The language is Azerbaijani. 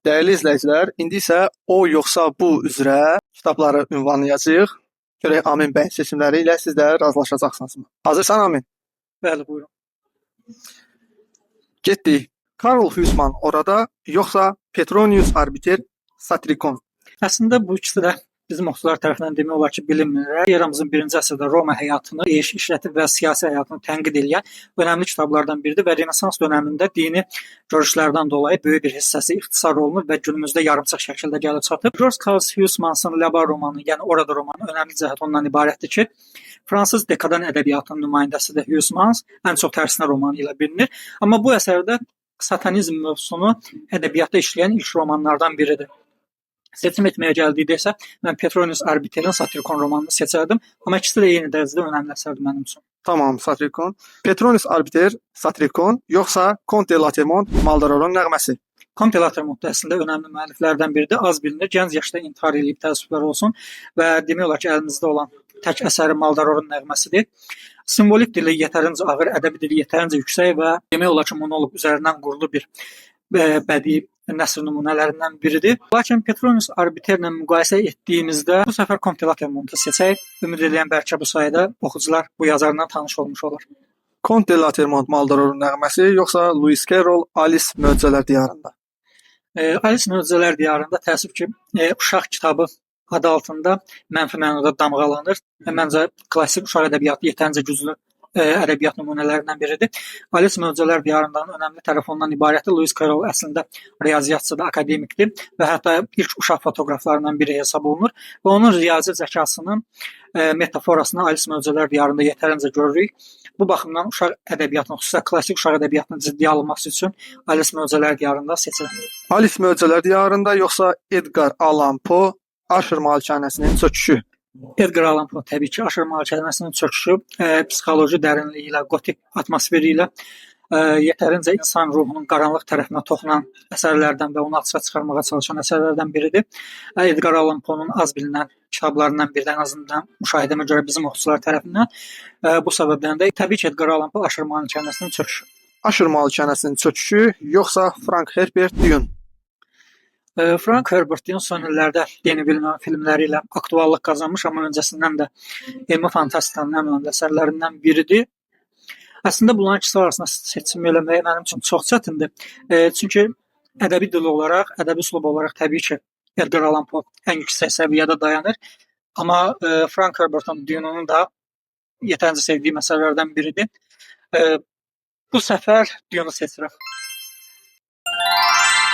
Dəyərli izləyicilər, indi isə o yoxsa bu üzrə kitabları ünvanlayacağıq. Görək Amin bəy seçimləri ilə siz də razılaşacaqsınızmı? Hazırsan Amin? Bəli, buyurun. Getdik. Karl Huysman orada yoxsa Petronius Arbiter Satirikon? Əslində bu ikisi də bizim oxucular tərəfindən demək olar ki, bilinmirlər. Eramızın 1-ci əsrdə Roma həyatını, işləti və siyasi həyatını tənqid edən önəmli kitablardan biridir və Renessans dövründə dini görüşlərdən dolayı böyük bir hissəsi ixtisar olunur və günümüzdə yarımçıq şəkildə gəlib çatıb. George Karl Huysman'ın Labar romanı, yəni Orada romanı önəmli cəhət ondan ibarətdir ki, Fransız dekadan ədəbiyyatının nümayəndəsidir Huysman, ən çox tərsinə romanı ilə bilinir. Amma bu əsərdə satanizm mövzusunu ədəbiyyatda işləyən ilk romanlardan biridir. Seçim etməyə gəldikdə isə mən Petronius Arbiterin Satirikon romanını seçərdim, amma ikisi də eyni dərəcədə önəmli əsərdir mənim üçün. Tamam, Satirikon. Petronius Arbiter Satirikon yoxsa Comte de Latermont Maldaro'nun nəğməsi? Comte de Latermont əslində önəmli müəlliflərdən biridir. Az bilinir, gənc yaşda intihar edib təəssüflər olsun və demək olar ki, əlimizdə olan tək əsəri Maldaro'nun nəğməsidir. Simvolik dili yetərincə ağır, ədəbi dili yetərincə yüksək və demək olar ki, monoloq üzərindən qurulu bir bədii nəsr nümunələrindən biridir. Lakin Petronius Arbiterlə müqayisə etdiyimizdə bu səfər Comte de Latermontu seçək. Ümid edirəm bəlkə bu sayədə oxucular bu yazarla tanış olmuş olur. Comte de Latermont Maldaro'nun nəğməsi yoxsa Lewis Carroll Alice Möcüzələr Diyarında? Alice Möcüzələr Diyarında təəssüf ki, uşaq kitabı adı altında mənfi mənada damğalanır. Məncə klassik uşaq ədəbiyyatı yetərincə güclü ədəbiyyat nümunələrindən biridir. Alice Möcüzələr Diyarından önəmli tərəf ondan ibarətdir. Lewis Carroll əslində riyaziyyatçıdır, akademikdir və hətta ilk uşaq fotoqraflarından biri hesab olunur və onun riyazi zəkasının metaforasını Alice Möcüzələr Diyarında yetərincə görürük. Bu baxımdan uşaq ədəbiyyatının, xüsusilə klassik uşaq ədəbiyyatının ciddiyə alınması üçün Alice Möcüzələr Diyarında seçilir. Alice Möcüzələr Diyarında yoxsa Edgar Allan Poe Aşır Malikanəsinin çöküşü? Edgar Allan Poe təbii ki, Aşır Malikanəsinin çöküşü psixoloji dərinliyi ilə, gotik atmosferi ilə yetərincə insan ruhunun qaranlıq tərəfinə toxunan əsərlərdən və onu açığa çıxarmağa çalışan əsərlərdən biridir. Edgar Allan Poe'nun az bilinən kitablarından biri, ən azından müşahidəmə görə bizim oxucular tərəfindən. Bu səbəbdən də təbii ki, Edgar Allan Poe Aşır Malikanəsinin çöküşü. Aşır Malikanəsinin çöküşü yoxsa Frank Herbert Dune? Frank Herbert Dune son illərdə yeni filmləri ilə aktuallıq qazanmış, amma öncəsindən də elmi fantastikanın ən önəmli əsərlərindən biridir. Əslində bunların ikisi arasında seçim eləmək mənim üçün çox çətindir. Çünki ədəbi dil olaraq, ədəbi üslub olaraq təbii ki, Edgar Allan Poe ən yüksək səviyyədə dayanır. Amma Frank Herbert'ın Dune'unun da yetərincə sevdiyim əsərlərdən biridir. Bu səfər Dune'u seçirəm.